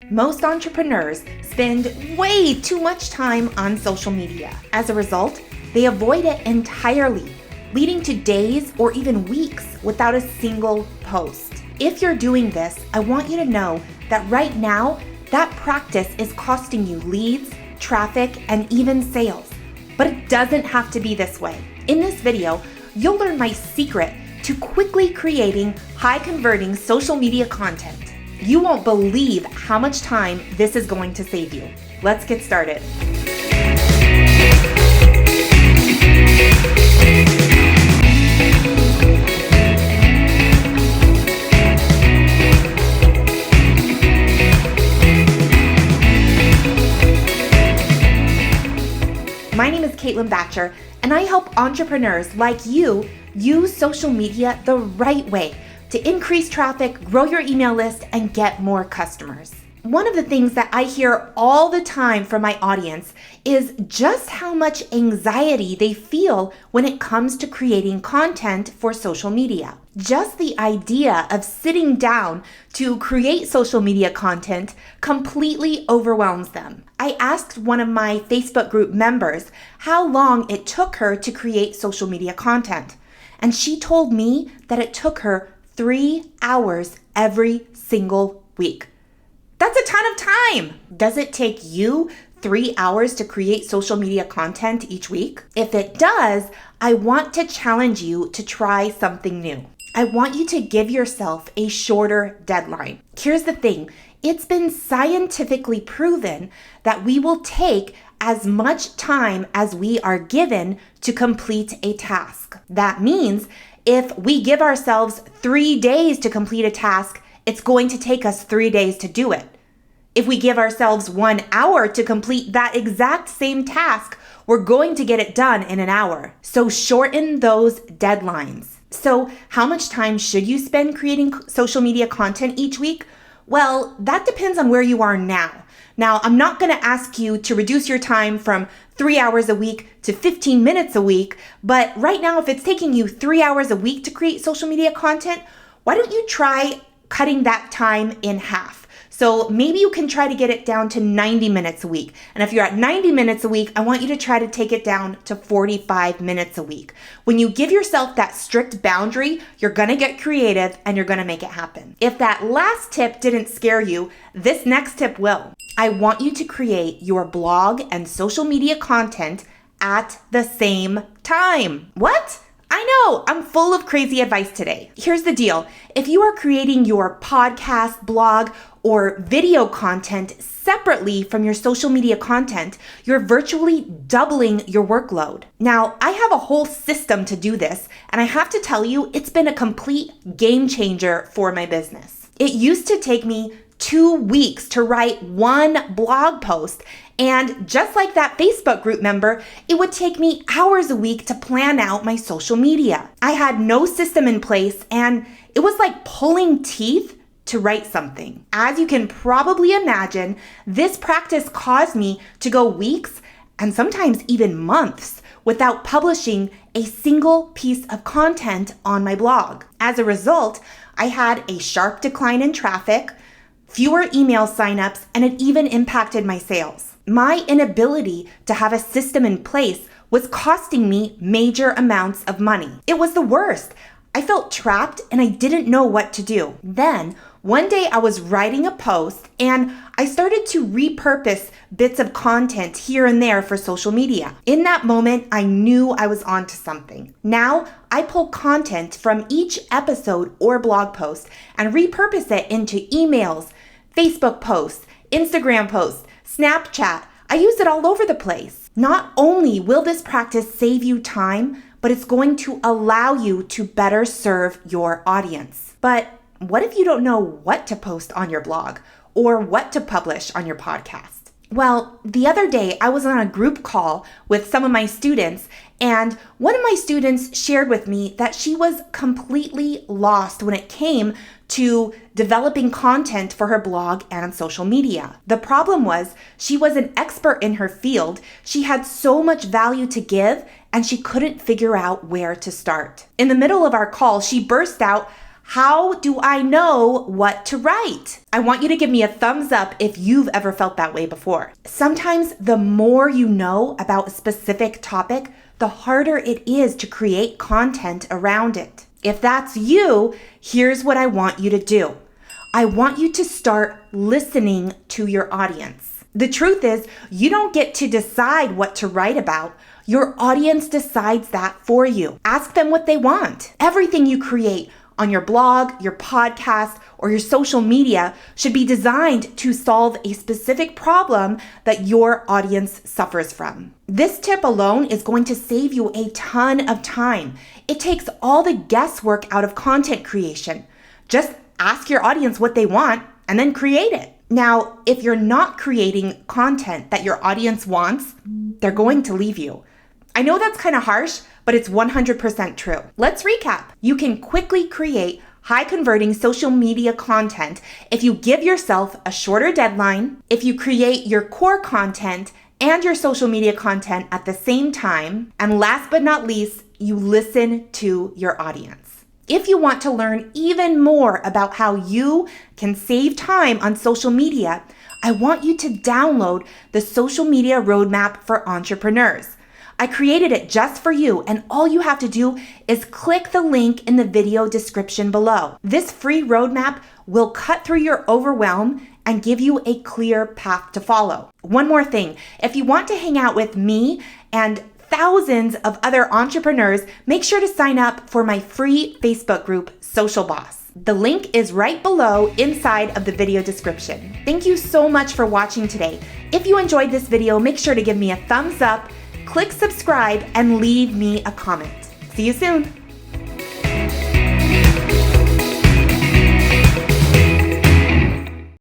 Most entrepreneurs spend way too much time on social media. As a result, they avoid it entirely, leading to days or even weeks without a single post. If you're doing this, I want you to know that right now, that practice is costing you leads, traffic, and even sales. But it doesn't have to be this way. In this video, you'll learn my secret to quickly creating high-converting social media content. You won't believe how much time this is going to save you. Let's get started. My name is Bacher, and I help entrepreneurs like you use social media the right way to increase traffic, grow your email list, and get more customers. One of the things that I hear all the time from my audience is just how much anxiety they feel when it comes to creating content for social media. Just the idea of sitting down to create social media content completely overwhelms them. I asked one of my Facebook group members how long it took her to create social media content, and she told me that it took her 3 hours every single week. That's a ton of time. Does it take you 3 hours to create social media content each week? If it does, I want to challenge you to try something new. I want you to give yourself a shorter deadline. Here's the thing. It's been scientifically proven that we will take as much time as we are given to complete a task. That means if we give ourselves 3 days to complete a task, it's going to take us 3 days to do it. If we give ourselves 1 hour to complete that exact same task, we're going to get it done in an hour. So shorten those deadlines. So how much time should you spend creating social media content each week? Well, that depends on where you are now. Now, I'm not going to ask you to reduce your time from 3 hours a week to 15 minutes a week, but right now, if it's taking you 3 hours a week to create social media content, why don't you try cutting that time in half? So maybe you can try to get it down to 90 minutes a week. And if you're at 90 minutes a week, I want you to try to take it down to 45 minutes a week. When you give yourself that strict boundary, you're going to get creative and you're going to make it happen. If that last tip didn't scare you, this next tip will. I want you to create your blog and social media content at the same time. What? I know, I'm full of crazy advice today. Here's the deal. If you are creating your podcast, blog, or video content separately from your social media content, you're virtually doubling your workload. Now, I have a whole system to do this, and I have to tell you, it's been a complete game changer for my business. It used to take me 2 weeks to write one blog post. And just like that Facebook group member, it would take me hours a week to plan out my social media. I had no system in place, and it was like pulling teeth to write something. As you can probably imagine, this practice caused me to go weeks and sometimes even months without publishing a single piece of content on my blog. As a result, I had a sharp decline in traffic, fewer email signups, and it even impacted my sales. My inability to have a system in place was costing me major amounts of money. It was the worst. I felt trapped and I didn't know what to do. Then, one day I was writing a post and I started to repurpose bits of content here and there for social media. In that moment, I knew I was onto something. Now, I pull content from each episode or blog post and repurpose it into emails, Facebook posts, Instagram posts, Snapchat. I use it all over the place. Not only will this practice save you time, but it's going to allow you to better serve your audience. But what if you don't know what to post on your blog or what to publish on your podcast? Well, the other day I was on a group call with some of my students, and one of my students shared with me that she was completely lost when it came to developing content for her blog and social media. The problem was she was an expert in her field. She had so much value to give, and she couldn't figure out where to start. In the middle of our call, she burst out, How do I know what to write? I want you to give me a thumbs up if you've ever felt that way before. Sometimes the more you know about a specific topic, the harder it is to create content around it. If that's you, here's what I want you to do. I want you to start listening to your audience. The truth is, you don't get to decide what to write about. Your audience decides that for you. Ask them what they want. Everything you create on your blog, your podcast, or your social media should be designed to solve a specific problem that your audience suffers from. This tip alone is going to save you a ton of time. It takes all the guesswork out of content creation. Just ask your audience what they want and then create it. Now, if you're not creating content that your audience wants, they're going to leave you. I know that's kind of harsh, but it's 100% true. Let's recap. You can quickly create high converting social media content if you give yourself a shorter deadline, if you create your core content and your social media content at the same time, and last but not least, you listen to your audience. If you want to learn even more about how you can save time on social media, I want you to download the Social Media Roadmap for Entrepreneurs. I created it just for you, and all you have to do is click the link in the video description below. This free roadmap will cut through your overwhelm and give you a clear path to follow. One more thing, if you want to hang out with me and thousands of other entrepreneurs, make sure to sign up for my free Facebook group, Social Boss. The link is right below inside of the video description. Thank you so much for watching today. If you enjoyed this video, make sure to give me a thumbs up, click subscribe, and leave me a comment. See you soon.